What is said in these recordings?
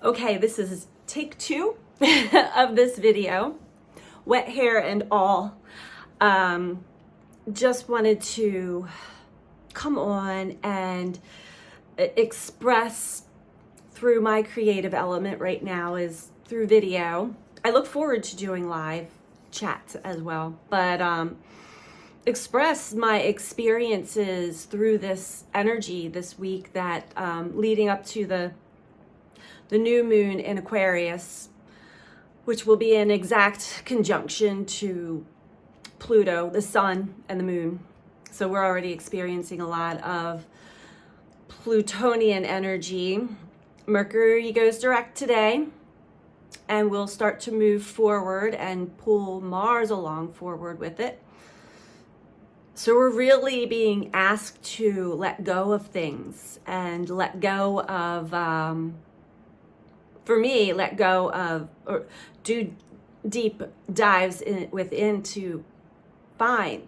Okay, this is take 2 of this video, wet hair and all. Just wanted to come on and express through my creative element right now is through video. I look forward to doing live chats as well, but express my experiences through this energy this week that leading up to the new moon in Aquarius, which will be in exact conjunction to Pluto, the sun, and the moon. So we're already experiencing a lot of Plutonian energy. Mercury goes direct today, and we'll start to move forward and pull Mars along forward with it. So we're really being asked to let go of things and let go of, for me, let go of, or do deep dives within to find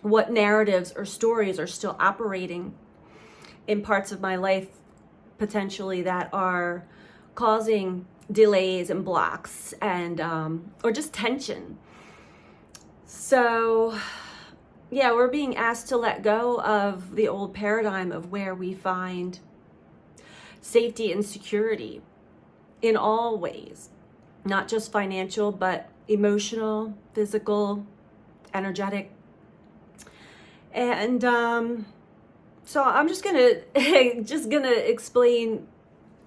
what narratives or stories are still operating in parts of my life potentially that are causing delays and blocks and or just tension. So yeah, we're being asked to let go of the old paradigm of where we find safety and security in all ways, not just financial, but emotional, physical, energetic. And so I'm just gonna explain,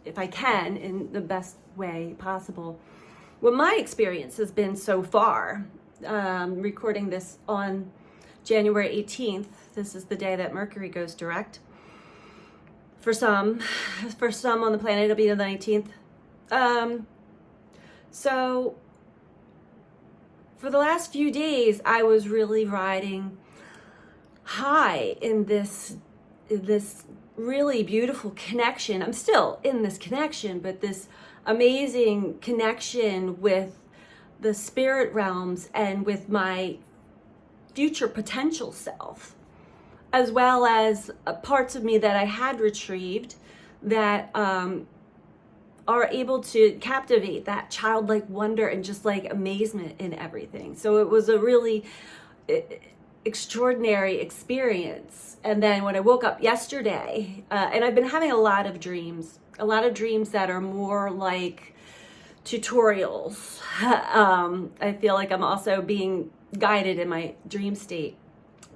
if I can, in the best way possible, what my experience has been so far. Recording this on January 18th. This is the day that Mercury goes direct. For some on the planet, it'll be the 19th. So for the last few days, I was really riding high in this really beautiful connection. I'm still in this connection, but this amazing connection with the spirit realms and with my future potential self, as well as parts of me that I had retrieved that are able to captivate that childlike wonder and just like amazement in everything. So it was a really extraordinary experience. And then when I woke up yesterday, and I've been having a lot of dreams that are more like tutorials. I feel like I'm also being guided in my dream state,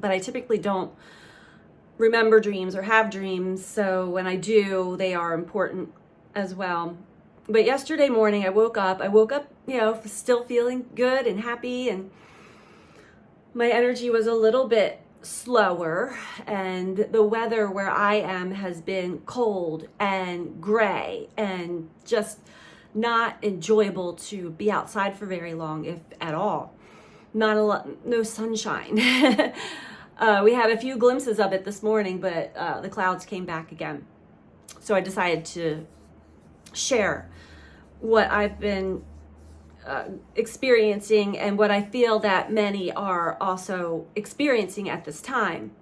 but I typically don't remember dreams or have dreams. So when I do, they are important as well. But yesterday morning I woke up, still feeling good and happy, and my energy was a little bit slower, and the weather where I am has been cold and gray and just not enjoyable to be outside for very long, if at all. Not a lot, no sunshine. We had a few glimpses of it this morning, but the clouds came back again. So I decided to share what I've been experiencing and what I feel that many are also experiencing at this time,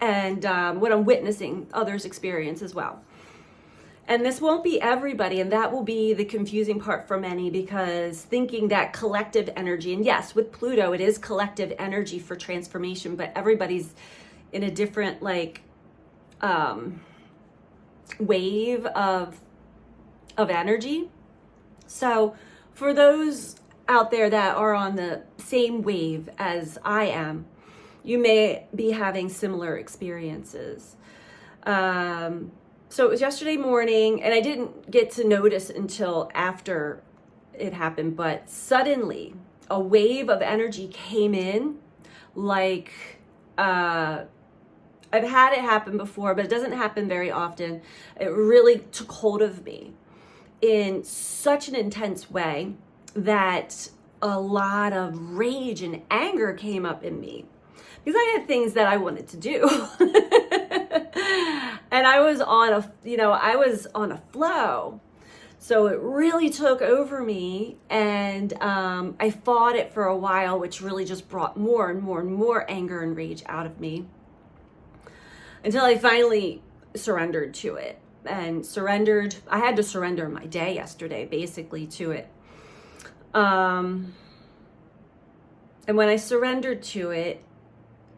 and what I'm witnessing others experience as well. And this won't be everybody, and that will be the confusing part for many, because thinking that collective energy, and yes, with Pluto, it is collective energy for transformation, but everybody's in a different wave of energy. So for those out there that are on the same wave as I am, you may be having similar experiences. So it was yesterday morning, and I didn't get to notice until after it happened, but suddenly a wave of energy came in. Like, I've had it happen before, but it doesn't happen very often. It really took hold of me in such an intense way that a lot of rage and anger came up in me, because I had things that I wanted to do. And I was on a flow. So it really took over me, and I fought it for a while, which really just brought more and more and more anger and rage out of me, until I finally surrendered to it. and surrendered. I had to surrender my day yesterday, basically, to it. And when I surrendered to it,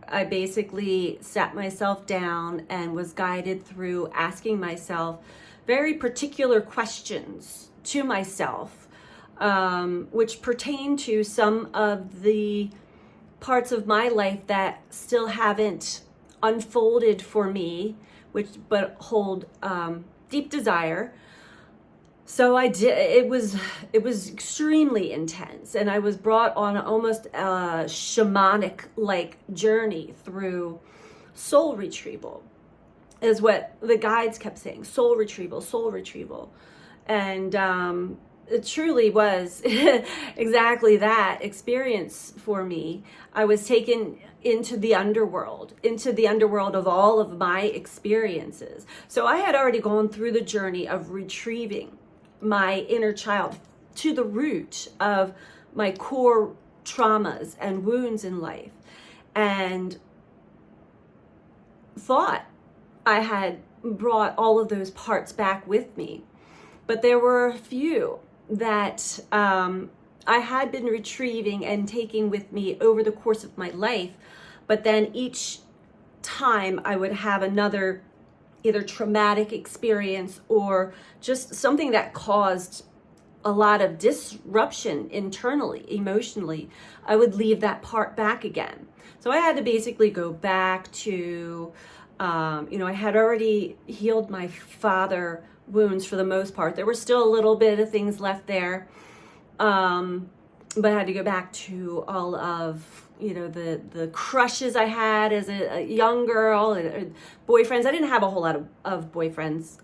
I basically sat myself down and was guided through asking myself very particular questions to myself, which pertain to some of the parts of my life that still haven't unfolded for me, but hold deep desire. So I did. It was extremely intense, and I was brought on almost a shamanic like journey through soul retrieval, is what the guides kept saying. Soul retrieval, and it truly was exactly that experience for me. I was taken into the underworld of all of my experiences. So I had already gone through the journey of retrieving my inner child to the root of my core traumas and wounds in life, and thought I had brought all of those parts back with me. But there were a few that I had been retrieving and taking with me over the course of my life. But then each time I would have another either traumatic experience or just something that caused a lot of disruption internally, emotionally, I would leave that part back again. So I had to basically go back to, I had already healed my father wounds for the most part. There were still a little bit of things left there, but I had to go back to all of the crushes I had as a young girl, boyfriends. I didn't have a whole lot of boyfriends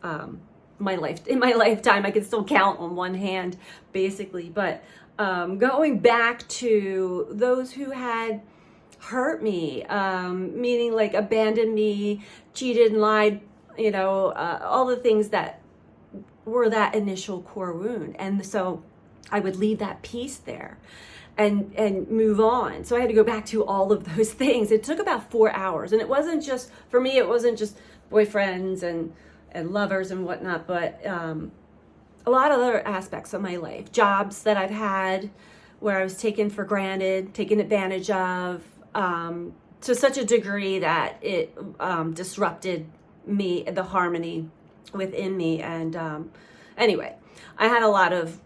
in my lifetime. I could still count on one hand, basically. But going back to those who had hurt me, meaning like abandoned me, cheated and lied, all the things that were that initial core wound. And so I would leave that piece there and move on. So I had to go back to all of those things. It took about 4 hours. And it wasn't just, for me, it wasn't just boyfriends and lovers and whatnot, but a lot of other aspects of my life. Jobs that I've had where I was taken for granted, taken advantage of, to such a degree that it disrupted me, the harmony within me. And anyway, I had a lot of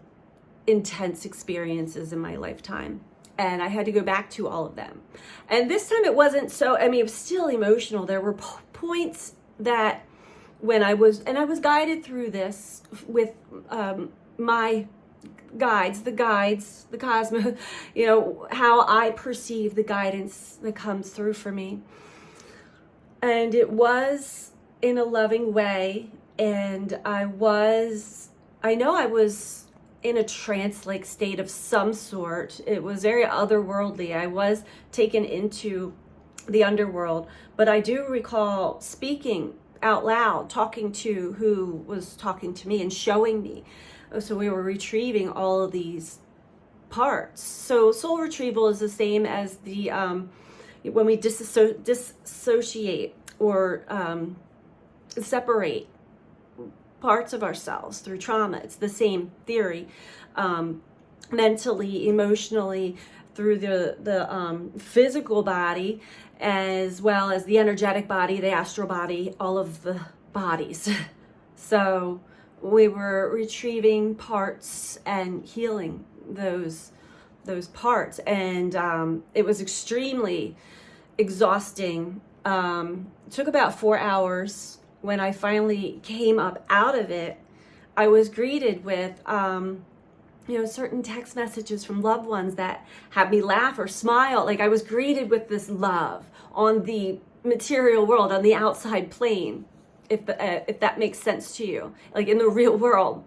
intense experiences in my lifetime, and I had to go back to all of them. And this time it wasn't so, it was still emotional. There were points that when I was guided through this with my guides, the cosmos, how I perceive the guidance that comes through for me. And it was in a loving way, and I was in a trance-like state of some sort. It was very otherworldly. I was taken into the underworld, but I do recall speaking out loud, talking to who was talking to me and showing me. So we were retrieving all of these parts. So soul retrieval is the same as the when we dissociate or separate parts of ourselves through trauma. It's the same theory, mentally, emotionally, through the physical body, as well as the energetic body, the astral body, all of the bodies. So we were retrieving parts and healing those parts, and it was extremely exhausting. It took about 4 hours. When I finally came up out of it, I was greeted with, certain text messages from loved ones that had me laugh or smile. Like I was greeted with this love on the material world, on the outside plane, if that makes sense to you, like in the real world.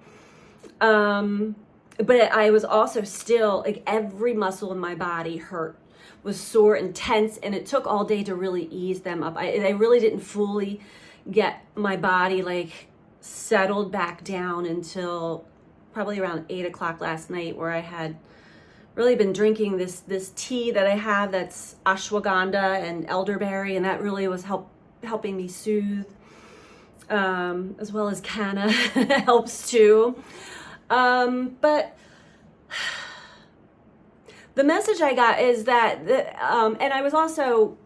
But I was also still, like every muscle in my body hurt, was sore and tense, and it took all day to really ease them up. I really didn't fully get my body like settled back down until probably around 8 o'clock last night, where I had really been drinking this tea that I have that's ashwagandha and elderberry, and that really was helping me soothe. as well as canna helps too. But the message I got is that, and I was also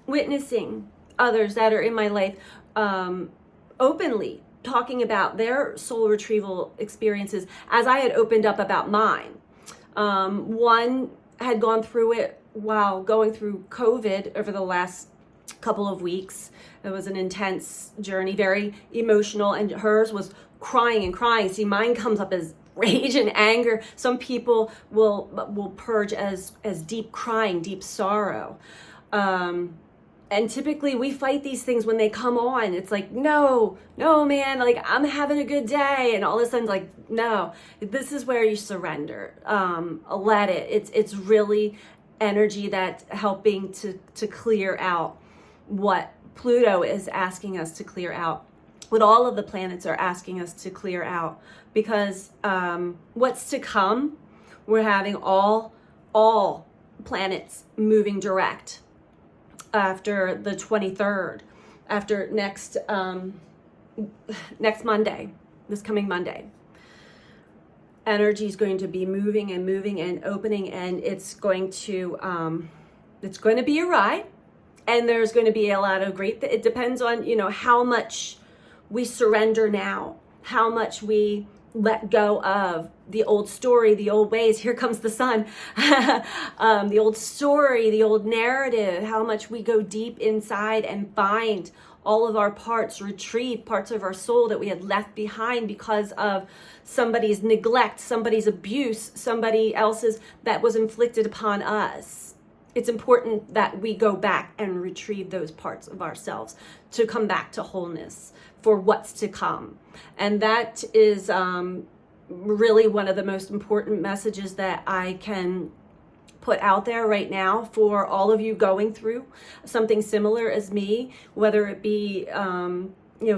witnessing others that are in my life openly talking about their soul retrieval experiences as I had opened up about mine. One had gone through it while going through COVID over the last couple of weeks. It was an intense journey, very emotional, and hers was crying and crying. See, mine comes up as rage and anger. Some people will purge as deep crying, deep sorrow. And typically we fight these things when they come on. It's like, no, man, like I'm having a good day. And all of a sudden, like, no, this is where you surrender. Let it. It's really energy that's helping to clear out what Pluto is asking us to clear out, what all of the planets are asking us to clear out. Because what's to come, we're having all planets moving direct after the 23rd, after next Monday, this coming Monday. Energy is going to be moving and opening, and it's going to be a ride, and there's going to be a lot of it depends on, how much we surrender now, how much we let go of the old story, the old ways. Here comes the sun. The old story, the old narrative, how much we go deep inside and find all of our parts, retrieve parts of our soul that we had left behind because of somebody's neglect, somebody's abuse, somebody else's that was inflicted upon us. It's important that we go back and retrieve those parts of ourselves to come back to wholeness for what's to come. And that is really one of the most important messages that I can put out there right now for all of you going through something similar as me, whether it be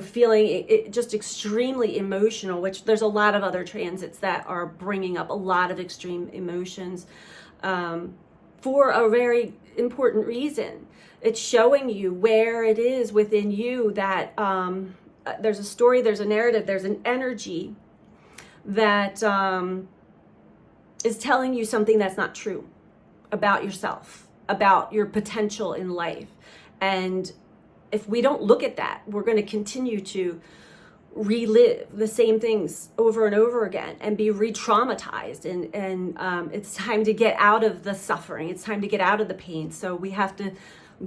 feeling it just extremely emotional, which there's a lot of other transits that are bringing up a lot of extreme emotions for a very important reason. It's showing you where it is within you that there's a story, there's a narrative, there's an energy that is telling you something that's not true about yourself, about your potential in life. And if we don't look at that, we're going to continue to relive the same things over and over again and be re-traumatized. And it's time to get out of the suffering. It's time to get out of the pain. So we have to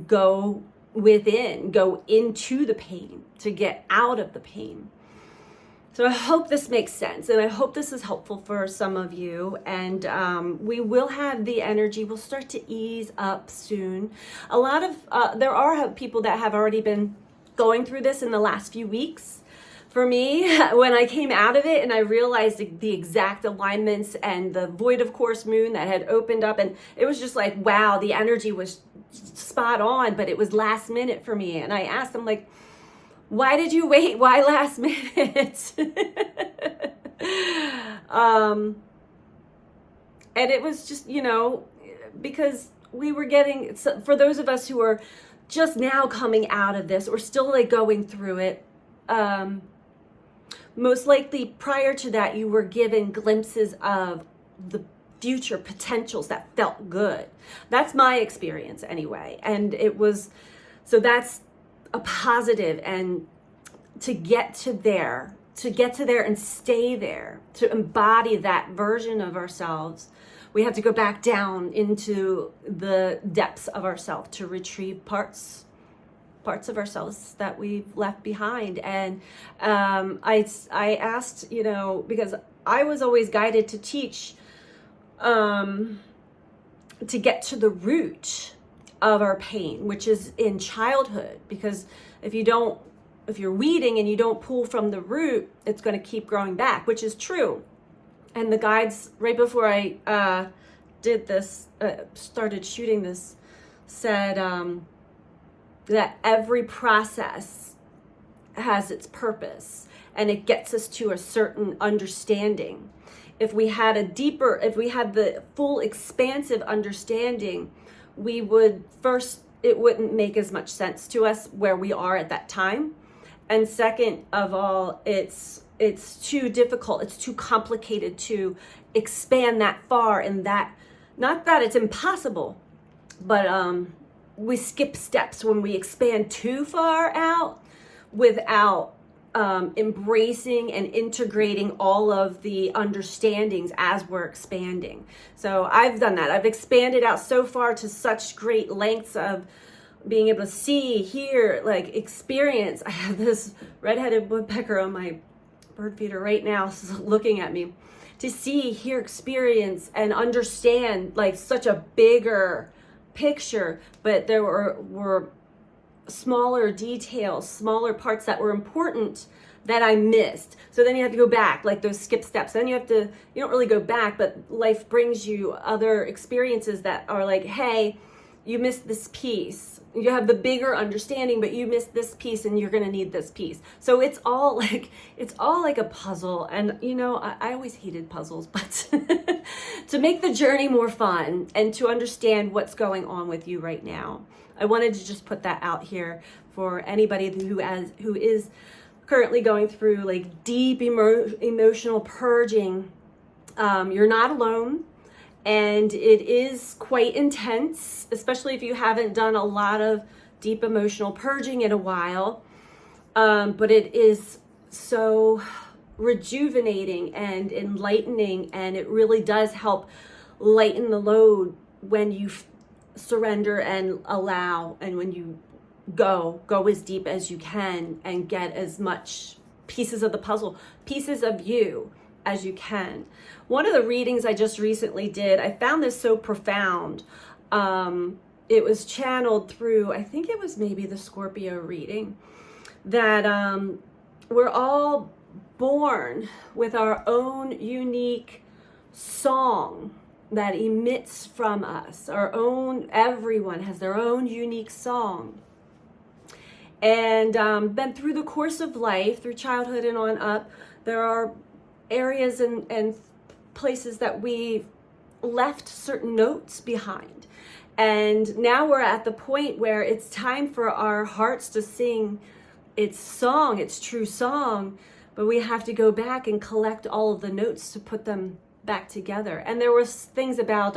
go within, go into the pain to get out of the pain. So I hope this makes sense, and I hope this is helpful for some of you. And we will have the energy, we'll start to ease up soon. A lot of, there are people that have already been going through this in the last few weeks. For me, when I came out of it and I realized the exact alignments and the void of course moon that had opened up, and it was just like, wow, the energy was spot on, but it was last minute for me. And I asked them, like, why did you wait? Why last minute? And it was just, because we were getting, for those of us who are just now coming out of this or still like going through it, most likely prior to that, you were given glimpses of the future potentials that felt good. That's my experience anyway. And it was, so that's a positive. And to get to there and stay there, to embody that version of ourselves, we have to go back down into the depths of ourselves to retrieve parts of ourselves that we've left behind. And I asked, because I was always guided to teach, to get to the root of our pain, which is in childhood. Because if you're weeding and you don't pull from the root, it's going to keep growing back, which is true. And the guides, right before I did this, started shooting this, said that every process has its purpose and it gets us to a certain understanding. If we had the full expansive understanding, we would first, it wouldn't make as much sense to us where we are at that time. And second of all, it's too difficult, it's too complicated to expand that far, and that, not that it's impossible, but we skip steps when we expand too far out without embracing and integrating all of the understandings as we're expanding. So I've done that. I've expanded out so far to such great lengths of being able to see, hear, like experience. I have this red-headed woodpecker on my bird feeder right now looking at me. To see, hear, experience, and understand like such a bigger picture, but there were smaller details, smaller parts that were important that I missed. So then you have to go back, like those skip steps. Then you don't really go back, but life brings you other experiences that are like, hey, you missed this piece. You have the bigger understanding, but you missed this piece and you're gonna need this piece. So it's all like a puzzle. And I always hated puzzles, but to make the journey more fun and to understand what's going on with you right now, I wanted to just put that out here for anybody who is currently going through like deep emotional purging. You're not alone, and it is quite intense, especially if you haven't done a lot of deep emotional purging in a while. But it is so rejuvenating and enlightening, and it really does help lighten the load when you surrender and allow, and when you go as deep as you can and get as much pieces of the puzzle, pieces of you as you can. One of the readings I just recently did, I found this so profound. It was channeled through, I think it was maybe the Scorpio reading, that we're all born with our own unique song that emits from us. Everyone has their own unique song. And then through the course of life, through childhood and on up, there are areas and places that we've left certain notes behind. And now we're at the point where it's time for our hearts to sing its song, its true song, but we have to go back and collect all of the notes to put them back together. And there was things about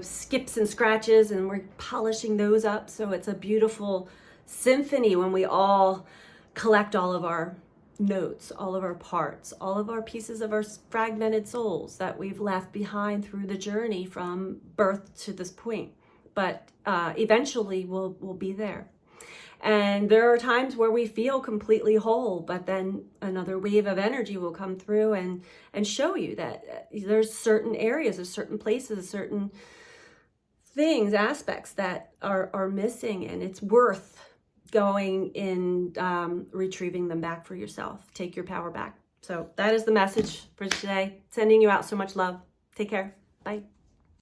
skips and scratches, and we're polishing those up, so it's a beautiful symphony when we all collect all of our notes, all of our parts, all of our pieces of our fragmented souls that we've left behind through the journey from birth to this point. But eventually we'll be there. And there are times where we feel completely whole, but then another wave of energy will come through and show you that there's certain areas, there's certain places, certain things, aspects that are missing, and it's worth going in, retrieving them back for yourself. Take your power back. So that is the message for today. Sending you out so much love. Take care. Bye.